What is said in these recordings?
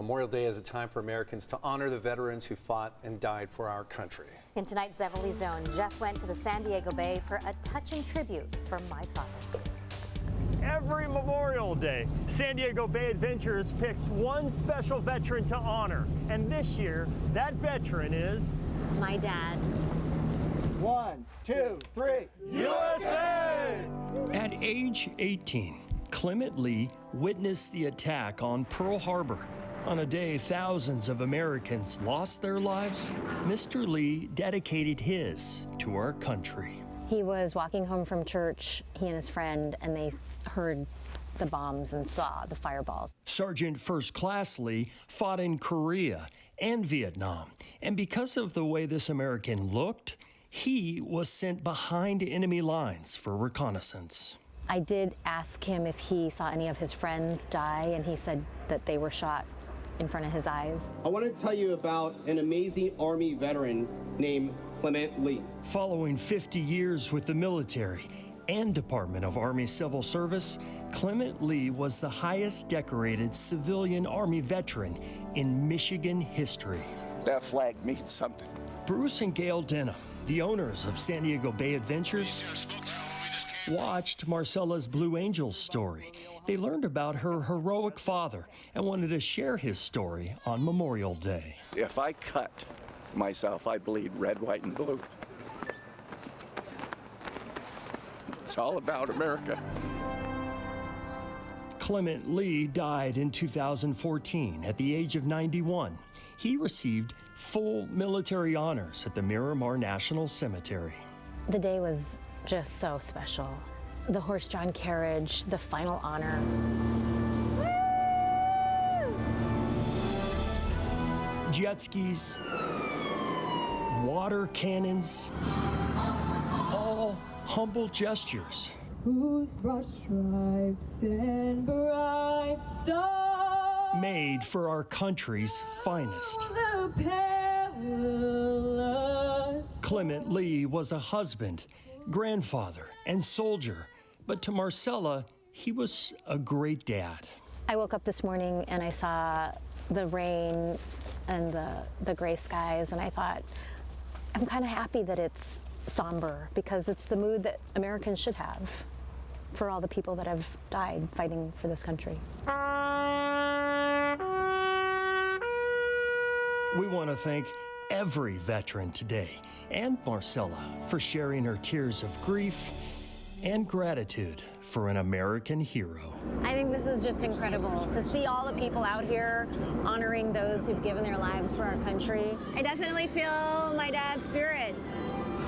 Memorial Day is a time for Americans to honor the veterans who fought and died for our country. In tonight's zevely-zone, Jeff went to the San Diego Bay for a touching tribute for my father. Every Memorial Day, San Diego Bay Adventures picks one special veteran to honor. And this year, that veteran is... my dad. 1, 2, 3. USA! At age 18, Clement Lee witnessed the attack on Pearl Harbor. On a day thousands of Americans lost their lives, Mr. Lee dedicated his to our country. He was walking home from church, he and his friend, and they heard the bombs and saw the fireballs. Sergeant First Class Lee fought in Korea and Vietnam, and because of the way this American looked, he was sent behind enemy lines for reconnaissance. I did ask him if he saw any of his friends die, and he said that they were shot in front of his eyes. I want to tell you about an amazing Army veteran named Clement Lee. Following 50 years with the military and Department of Army Civil Service, Clement Lee was the highest decorated civilian Army veteran in Michigan history. That flag means something. Bruce and Gail Denham, the owners of San Diego Bay Adventures, watched Marcella's Blue Angels story. They learned about her heroic father and wanted to share his story on Memorial Day. If I cut myself, I bleed red, white, and blue. It's all about America. Clement Lee died in 2014 at the age of 91. He received full military honors at the Miramar National Cemetery. The day was just so special. The horse-drawn carriage, the final honor. Jet skis, water cannons, all humble gestures. Whose broad stripes and bright stars made for our country's finest. Clement Lee was a husband, grandfather, and soldier, but to Marcella, he was a great dad. I woke up this morning and I saw the rain and the gray skies, and I thought, I'm kind of happy that it's somber, because it's the mood that Americans should have for all the people that have died fighting for this country. We want to thank every veteran today, and Marcella for sharing her tears of grief and gratitude for an American hero. I think this is just incredible to see all the people out here honoring those who've given their lives for our country. I definitely feel my dad's spirit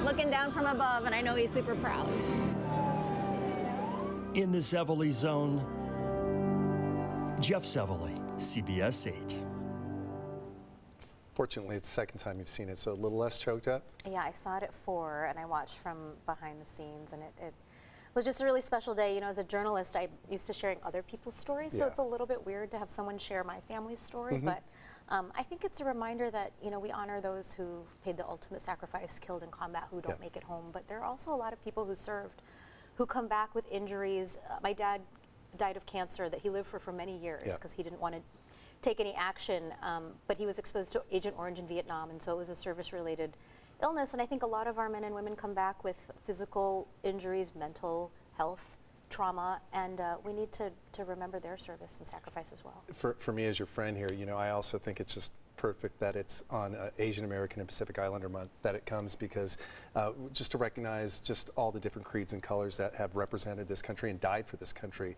looking down from above, and I know he's super proud. In the zevely-zone, Jeff Zevely, CBS 8. Fortunately, it's the second time you've seen it, so a little less choked up? Yeah, I saw it at 4, and I watched from behind the scenes, and it was just a really special day. You know, as a journalist, I'm used to sharing other people's stories, so it's a little bit weird to have someone share my family's story, but I think it's a reminder that, you know, we honor those who paid the ultimate sacrifice, killed in combat, who don't make it home, but there are also a lot of people who served, who come back with injuries. My dad died of cancer that he lived for many years because he didn't want to take any action, but he was exposed to Agent Orange in Vietnam, and so it was a service-related illness, and I think a lot of our men and women come back with physical injuries, mental health, trauma, and we need to remember their service and sacrifice as well. For me as your friend here, you know, I also think it's just perfect that it's on Asian American and Pacific Islander Month that it comes, because just to recognize just all the different creeds and colors that have represented this country and died for this country.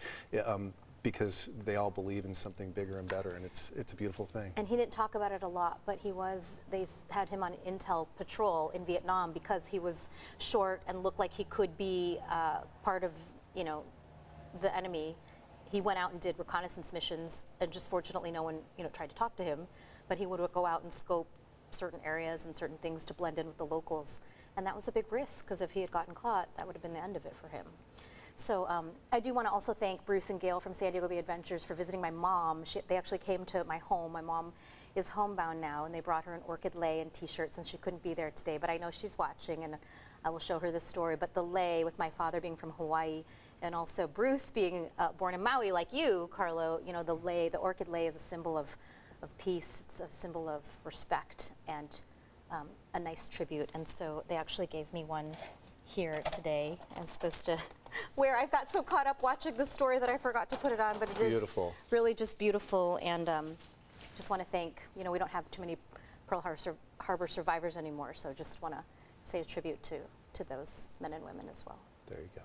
Because they all believe in something bigger and better, and it's a beautiful thing. And he didn't talk about it a lot, but they had him on intel patrol in Vietnam because he was short and looked like he could be part of, you know, the enemy. He went out and did reconnaissance missions, and just fortunately no one, you know, tried to talk to him, but he would go out and scope certain areas and certain things to blend in with the locals, and that was a big risk, because if he had gotten caught, that would have been the end of it for him. So I do want to also thank Bruce and Gail from San Diego Bay Adventures for visiting my mom. They actually came to my home. My mom is homebound now, and they brought her an orchid lei and t-shirt since she couldn't be there today, but I know she's watching, and I will show her this story. But the lei, with my father being from Hawaii, and also Bruce being born in Maui like you, Carlo, you know, the orchid lei is a symbol of of peace. It's a symbol of respect and a nice tribute. And so they actually gave me one here today. I'm supposed to wear. I've got so caught up watching the story that I forgot to put it on, but it is beautiful. Really just beautiful. And just want to thank, we don't have too many Pearl Harbor survivors anymore, so just want to say a tribute to those men and women as well. There you go.